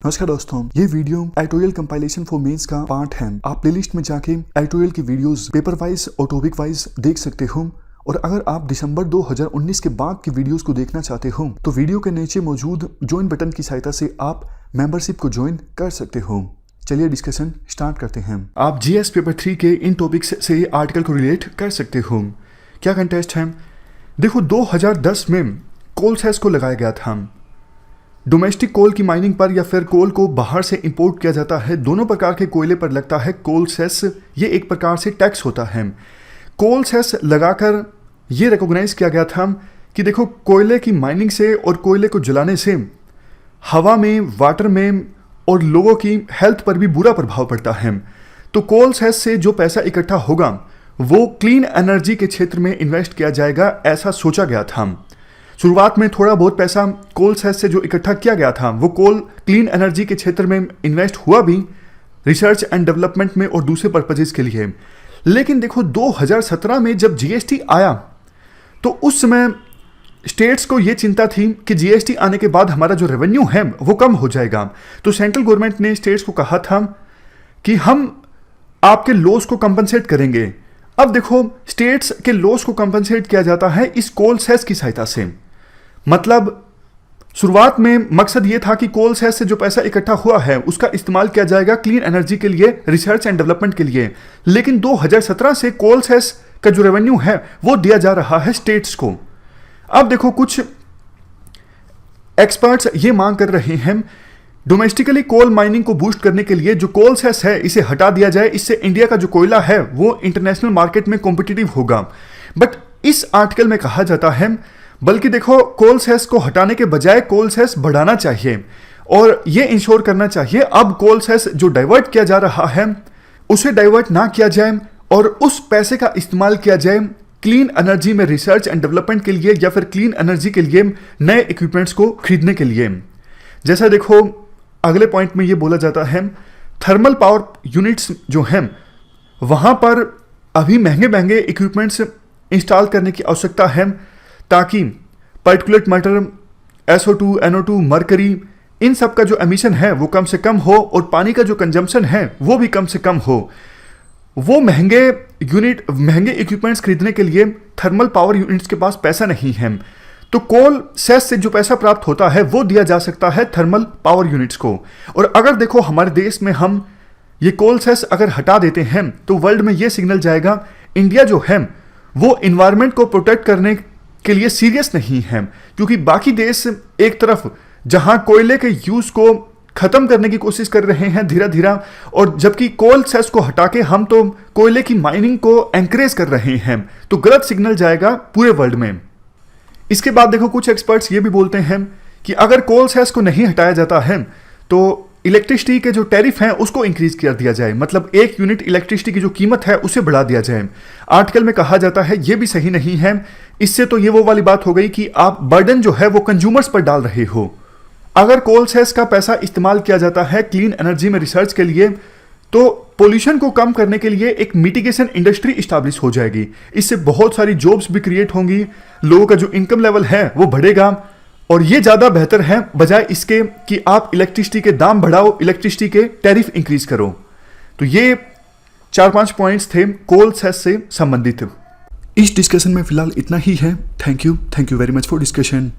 नमस्कार दोस्तों, ये video editorial compilation for mains का पार्ट है। आप प्लेलिस्ट में जाके एडिटोरियल की वीडियोस पेपर वाइज और टॉपिक वाइज देख सकते हो। और अगर आप दिसंबर 2019 के बाद की वीडियोस को देखना चाहते हो तो वीडियो के नीचे मौजूद ज्वाइन बटन की सहायता से आप मेंबरशिप को ज्वाइन कर सकते हो। चलिए डिस्कशन स्टार्ट करते हैं। आप जीएस पेपर 3 के इन टॉपिक्स से आर्टिकल को रिलेट कर सकते हो। क्या कंटेस्ट है? देखो, 2010 में कोल सेस को लगाया गया था। डोमेस्टिक कोल की माइनिंग पर या फिर कोल को बाहर से इंपोर्ट किया जाता है, दोनों प्रकार के कोयले पर लगता है कोल सेस। ये एक प्रकार से टैक्स होता है। कोल सेस लगाकर ये रिकॉग्नाइज किया गया था कि देखो, कोयले की माइनिंग से और कोयले को जलाने से हवा में, वाटर में और लोगों की हेल्थ पर भी बुरा प्रभाव पड़ता है। तो कोल सेस से जो पैसा इकट्ठा होगा वो क्लीन एनर्जी के क्षेत्र में इन्वेस्ट किया जाएगा, ऐसा सोचा गया था। शुरुआत में थोड़ा बहुत पैसा कोल सेस से जो इकट्ठा किया गया था वो कोल क्लीन एनर्जी के क्षेत्र में इन्वेस्ट हुआ भी, रिसर्च एंड डेवलपमेंट में और दूसरे पर्पजेस के लिए। लेकिन देखो, 2017 में जब जीएसटी आया तो उस समय स्टेट्स को ये चिंता थी कि जीएसटी आने के बाद हमारा जो रेवेन्यू है वो कम हो जाएगा। तो सेंट्रल गवर्नमेंट ने स्टेट्स को कहा था कि हम आपके लॉस को कंपनसेट करेंगे। अब देखो, स्टेट्स के लॉस को कंपनसेट किया जाता है इस कोल सेस की सहायता से। मतलब शुरुआत में मकसद ये था कि कोल सेस से जो पैसा इकट्ठा हुआ है उसका इस्तेमाल किया जाएगा क्लीन एनर्जी के लिए, रिसर्च एंड डेवलपमेंट के लिए। लेकिन 2017 से कोल सेस का जो रेवेन्यू है वो दिया जा रहा है स्टेट्स को। अब देखो, कुछ एक्सपर्ट्स ये मांग कर रहे हैं डोमेस्टिकली कोल माइनिंग को बूस्ट करने के लिए जो कोल सेस है इसे हटा दिया जाए। इससे इंडिया का जो कोयला है वो इंटरनेशनल मार्केट में कॉम्पिटिटिव होगा। बट इस आर्टिकल में कहा जाता है बल्कि देखो, कोल सेस को हटाने के बजाय कोल सेस बढ़ाना चाहिए और ये इंश्योर करना चाहिए अब कोल सेस जो डाइवर्ट किया जा रहा है उसे डाइवर्ट ना किया जाए और उस पैसे का इस्तेमाल किया जाए क्लीन एनर्जी में रिसर्च एंड डेवलपमेंट के लिए या फिर क्लीन एनर्जी के लिए नए इक्विपमेंट्स को खरीदने के लिए। जैसा देखो, अगले पॉइंट में ये बोला जाता है थर्मल पावर यूनिट्स जो हैं वहाँ पर अभी महंगे महंगे इक्विपमेंट्स इंस्टॉल करने की आवश्यकता है ताकि particulate matter, SO2, NO2, mercury, इन सब का जो एमिशन है वो कम से कम हो और पानी का जो कंजम्पशन है वो भी कम से कम हो। वो महंगे इक्विपमेंट्स खरीदने के लिए थर्मल पावर यूनिट्स के पास पैसा नहीं है। तो कोल सेस से जो पैसा प्राप्त होता है वो दिया जा सकता है थर्मल पावर यूनिट्स को। और अगर देखो, हमारे देश में हम ये कोल सेस अगर हटा देते हैं तो वर्ल्ड में ये सिग्नल जाएगा इंडिया जो है वो इन्वायरमेंट को प्रोटेक्ट करने के लिए सीरियस नहीं है। क्योंकि बाकी देश एक तरफ जहां कोयले के यूज को खत्म करने की कोशिश कर रहे हैं धीरे धीरे, और जबकि कोल सेस को हटा के हम तो कोयले की माइनिंग को एनकरेज कर रहे हैं, तो गलत सिग्नल जाएगा पूरे वर्ल्ड में। इसके बाद देखो, कुछ एक्सपर्ट्स ये भी बोलते हैं कि अगर कोल सेस को नहीं हटाया जाता है तो इलेक्ट्रिसिटी के जो टैरिफ हैं उसको इंक्रीज कर दिया जाए। मतलब 1 यूनिट इलेक्ट्रिसिटी की जो कीमत है उसे बढ़ा दिया जाए। आर्टिकल में कहा जाता है ये भी सही नहीं है। इससे तो ये वो वाली बात हो गई कि आप बर्डन जो है वो कंज्यूमर्स पर डाल रहे हो। अगर कोल सेस का पैसा इस्तेमाल किया जाता है क्लीन एनर्जी में रिसर्च के लिए तो पोल्यूशन को कम करने के लिए एक मिटिगेशन इंडस्ट्री इस्टेब्लिश हो जाएगी। इससे बहुत सारी जॉब्स भी क्रिएट होंगी, लोगों का जो इनकम लेवल है वो बढ़ेगा और ये ज़्यादा बेहतर है बजाय इसके कि आप इलेक्ट्रिसिटी के दाम बढ़ाओ, इलेक्ट्रिसिटी के टैरिफ इंक्रीज करो। तो ये 4-5 पॉइंट्स थे कोल सेस से संबंधित। इस डिस्कशन में फिलहाल इतना ही है। Thank you very much for discussion.